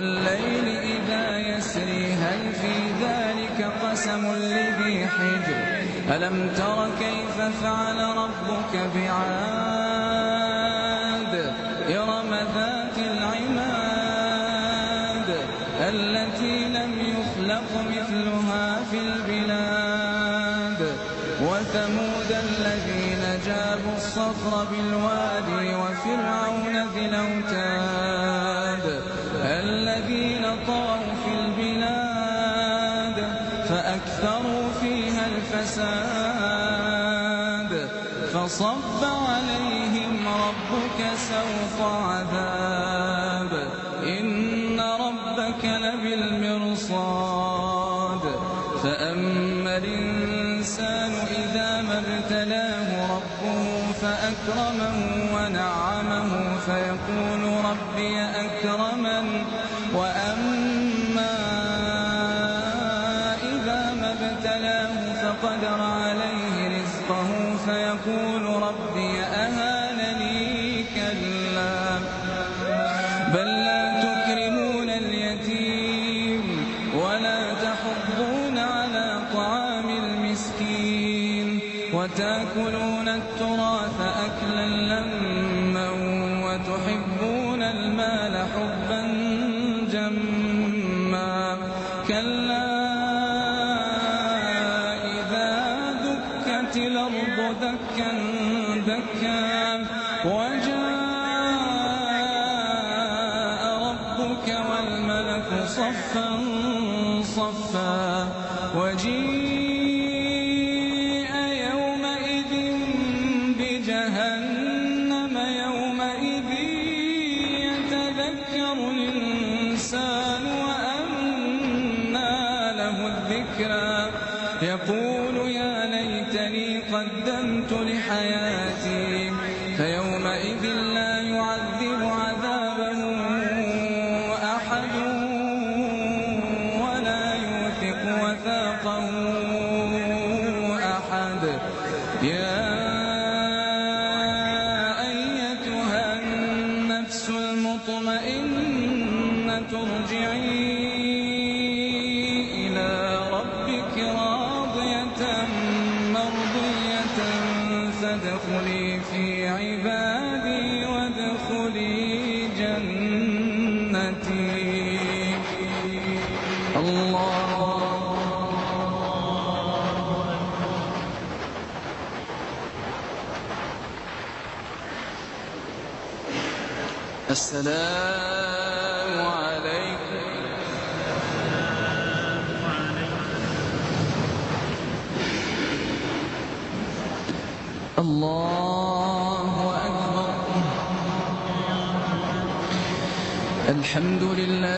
الليل إذا يسري هل في ذلك قسم لذي حجر ألم تر كيف فعل ربك بعاد إرم ذات العماد التي لم يخلق مثلها في البلاد وثمود الذين جابوا الصخر بالوادي وفرعون ذي الأوتاد الذين طغوا في البلاد فأكثروا فيها الفساد فصب عليهم ربك سوط عذاب إن ربك لبالمرصاد فأما الإنسان إذا ما ابتلاه ربه فأكرمه ونعمه فيقول ربي أكرمن وأما إذا ما ابتلاه فقدر عليه رزقه فيقول ربي أهانني كلا بل لا تكرمون اليتيم ولا تحضون على طعام المسكين وتأكلون التراث أكلا لما وتحبون المال حبا جما كلا إذا دكت الأرض دكا دكا وجاء ربك والملك صفا صفا وجيء يومئذ بجهنم يومئذ يتذكر الإنسان وأنى له الذكرى يقول يا ليتني قدمت لحياتي فيومئذ لا يعذب عذابه أحد ولا يوثق وثاقه أحد يا أيتها النفس المطمئنة ارجعي إلى ربك راضية مرضية فادخلي في عبادي وادخلي جنتي الله السلام عليكم الله أكبر الحمد لله